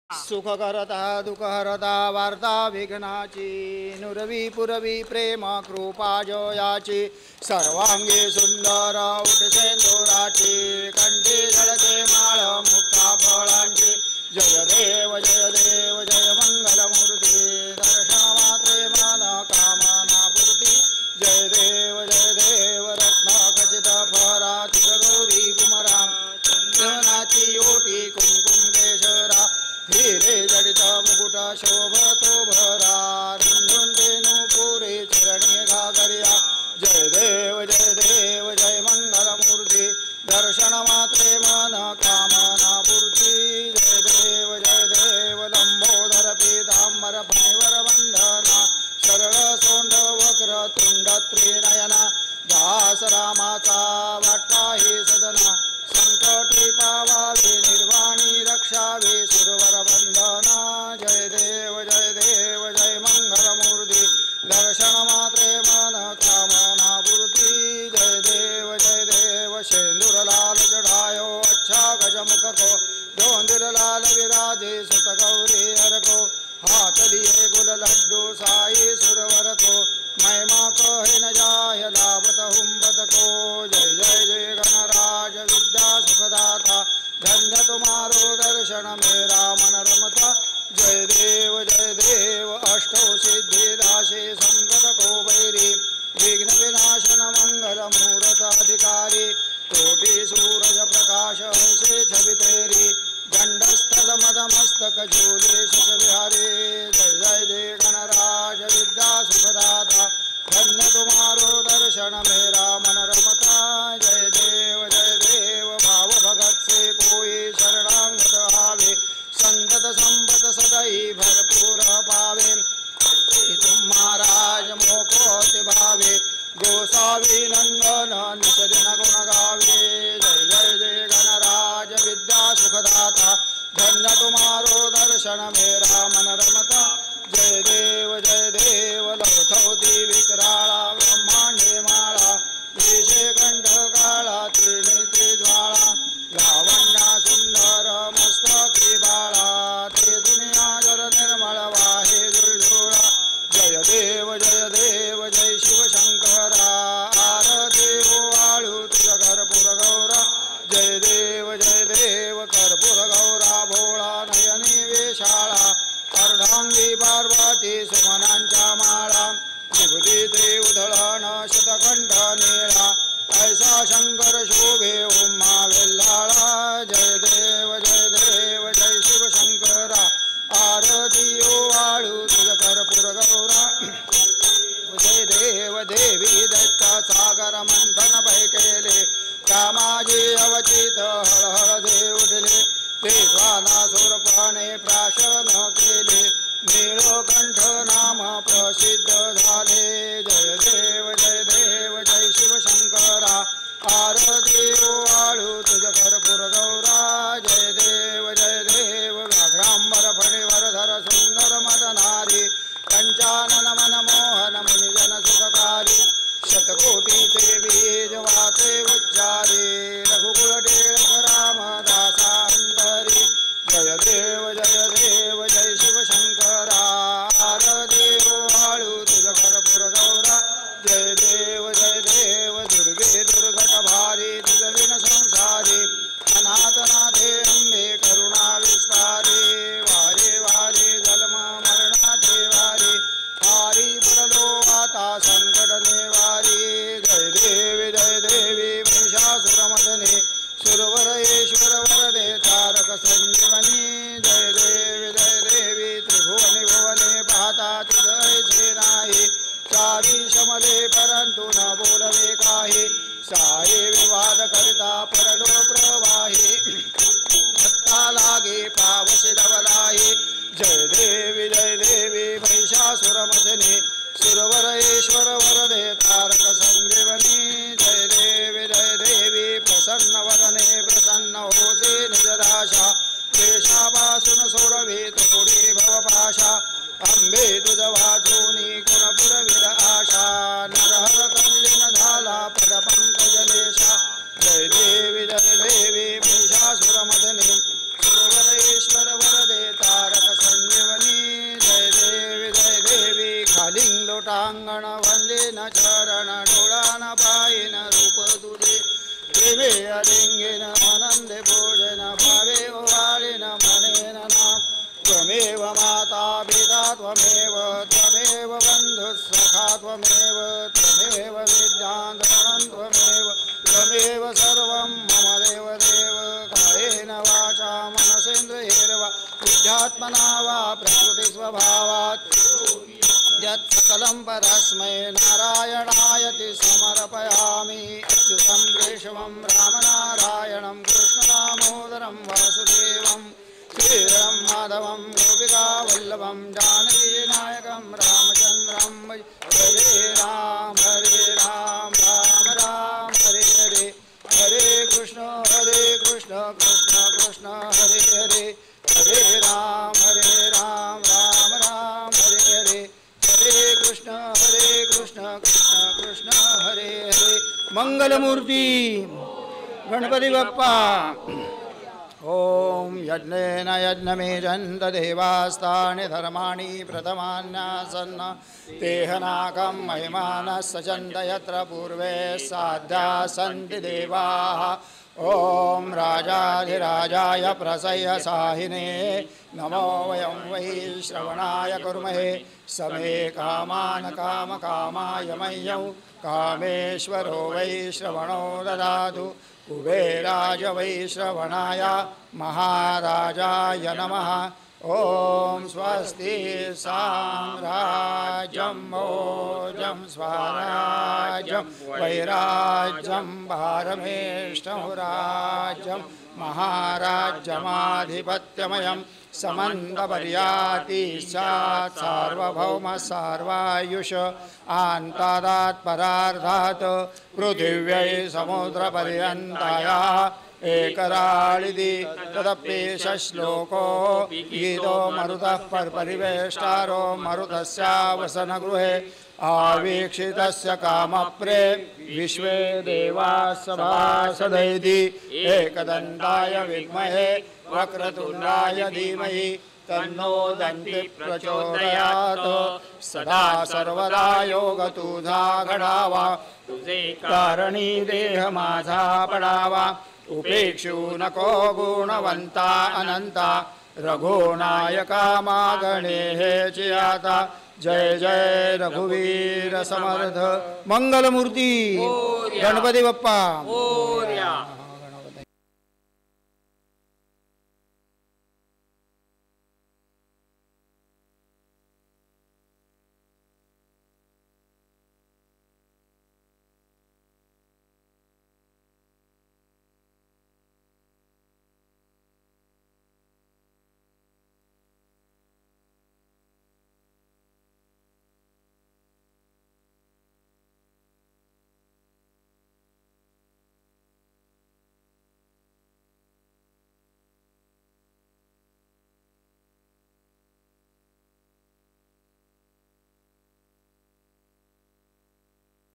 सुखकरता दुःखहरता वार्ता विघ्नाची नुरवी पुरवी प्रेम कृपा जयाची सर्वांगी सुंदर उठसेंदुराची कंठी झळके माळ मुक्ता फळांची जय देव जय मंगलमूर्ती दर्शनमात्रे मन कामना पूर्ती जय देव रत्नाखचित फराती गौरी कुमरा चंदनाची ओटी कुंकुम केशरा हिरे जडित मुकुट शोभतो भरा रुंधुंडेनु पुरे चरणी घागरिया जय देव जय मंगलमूर्ती दर्शन मात्रे मन कामना पूर्ती जय देव लंबोदर पीतांबर फणिवर वंदना सरळ सोंड वक्र तुंड त्रिनयना दास रामाचा वाटपाही सदना संकटी पावावे निर्वाणी रक्षावे सुरवर वंदना जय देव जय मंगलमूर्ती दर्शन मात्रे मन कामना पूर्ती जय देव शेंदूर लाल चढ़ायो अच्छा गजमुख को दोंदिर लाल विराजे सुत गौरी हर को हाथ लिए गुल लड्डू साई सुरवर को महिमा कहे न जाय लाभत हुम्बत को जय गणराज विद्या सुखदाता धन्य तुम्हारो दर्शन मेरा मन रमता जय देव अष्टौ सिद्धि दासे संकट को बैरी विघ्न विनाशन मंगल मूरत अधिकारी कोटि सूरज प्रकाश से छवि तेरी दंडस्थल मदमस्तक झूले शश बिहारी जय गणराज विद्या सुखदाता धन्य तुम्हारो दर्शन मेरा मन रमता जय देव भाव भगत से कोई शरणागत आवे संतत संपत सदाई भरपूर पावे तुम महाराज मोकोति भावे गोसावी नंदन निषदिन गुण गावे जय गणराज विद्या सुखदाता धन्य तुम्हारो दर्शन मेरा मन रमता जय देव लौथौती विकराळा ब्रह्मांडे माळा देशे कंठ काळा त्रिनेत्री ज्वाळा लावण्या सुंदर मस्तकी बाळा ते दुनिया जर निर्मळ वाहे जुळजुळा जय देव जय शिवशंकरा आरती वाळू तुझ कर्पूर गौरा जय देव कर्पूर गौरा भोळा नयनी वेशाळा अर्धांगी पार्वती सुमनांच्या माळा विभूती ते उधळण शतकंठ निळा ऐसा शंकर शोभे उम्मा वेल्लाळा जय देव जय शिवशंकरा आरती वाळू तुझ कर्पूर गौरा जय देवी दत्त सागर मंथन पै केले कामाजी अवचित हळहळ दे उठले वेद्वानासुरपणे प्राशन केले नीळकंठ नाम प्रसिद्ध झाले जय देव जय शिवशंकरा आरती वाळू तुझ कर्पूर गौरा जय देव व्याघ्रांबर फणिवर धर सुंदर मदनारी पंचानन मनमोहन मुनिजन सुखकारी शतकोटी ते बीज वाचे उच्चारी रघुकुल टिळक रामदासा अंतरी जय देव जय शिवशंकरा आरती वाळू तुझ कर्पूर गौरा जय देव दुर्गे दुर्घट भारी तुझ विन संसारी अनाथनाथे अंबे करुणा विस्तारी वारे जन्म मरणाचे वारी हारी पडलो आता संकट निवारी जय देवी महिषासुरमर्दिनी सुरवरेश्वर वरदे तारक संजीवनी जय देवी त्रिभुवनी भुवने पाहता तुझे नाही चारी शमले परंतु न बोलवे काही साई विवाद करिता परलो प्रवाही भक्ता लागे पावसी लवलाही जय देवी महिषासुरमर्दिनी सुरवरेश्वर वरदे तारक संजीवनी जय देवी प्रसन्न वदने प्रसन्न होसे निजदाशा देशापासून सोडवे तोडे भवपाशा अंबे तुझ वाचूनी गुणपुरविर आशा नरहर कल्लीन झाला पदपंकजलेशा जय देवी महिषासुरमर्दिनी सुरवरेश्वर वरदे तारक चरण डोळान पाहिन रूप तुझे प्रेमे अलिंगेन आनंदे भोजन भावे वाळेन मनेन नाम त्वमेव माता पिता त्वमेव त्वमेव बंधु सखा त्वमेव त्वमेव विद्याधरणं त्वमेव त्वमेव सर्वं मम देव देव कायेन वाचा मनसेन्द्रियैर्वा बुद्ध्यात्मना वा प्रकृतिस्वभावात् यत् सकलं परस्मै नारायणायति समर्पयामि अच्युतं केशवं रामनारायणं कृष्णदामोदरं वासुदेवं श्रीराम माधवं गोपिकावल्लभं जानकीनायकं रामचन्द्रं हरे राम राम राम हरे हरे हरे कृष्ण कृष्ण कृष्ण हरे हरे हरे राम राम राम हरे हरे हरे कृष्ण कृष्ण कृष्ण हरे हरे मंगलमूर्ती गणपती बाप्पा ओम यज्ञेन यज्ञमेजन्त देवास्तानि धर्माणि प्रथमान्यासन्न तेहनाकं महिमानः सचन्त यत्र पूर्वे साध्याः सन्ति देवाः ओम राजाधिराजाय प्रसह्य साहिने नमो वयं वै श्रवणाय कुर्महे समे कामान् कामकामाय मह्यं कामेश्वरो वै श्रवणो ददातु कुबेराज वै श्रवणाय महाराजाय नमः ओम स्वस्ति साम्राज्यं भोजं स्वराज्यं वैराज्यं भारमेष्टहुराज्यं महाराज्यमाधिपत्यमयं समन्तपर्याति स्यात् सार्वभौम सार्वायुष आन्तादात् परार्धात् पृथिव्यै समुद्रपर्यन्ताया एकराळिदि तदप्येष श्लोको गीतो मरुतः परिवेष्टारो मरुतस्यावसनगृहे आवीक्षितस्य कामप्रे विश्वे देवाः सभासदैति एकदन्ताय विद्महे वक्रतुण्डाय धीमहि तन्नो दन्ति प्रचोदयात् सदा सर्वदा योगतुधा घडावा कारणी देह माझा पडावा उपेक्षु नको गुणवंता अनंता रघुनायका मागणे हे चियाता जय जय रघुवीर समर्थ मंगलमूर्ती गणपती बाप्पा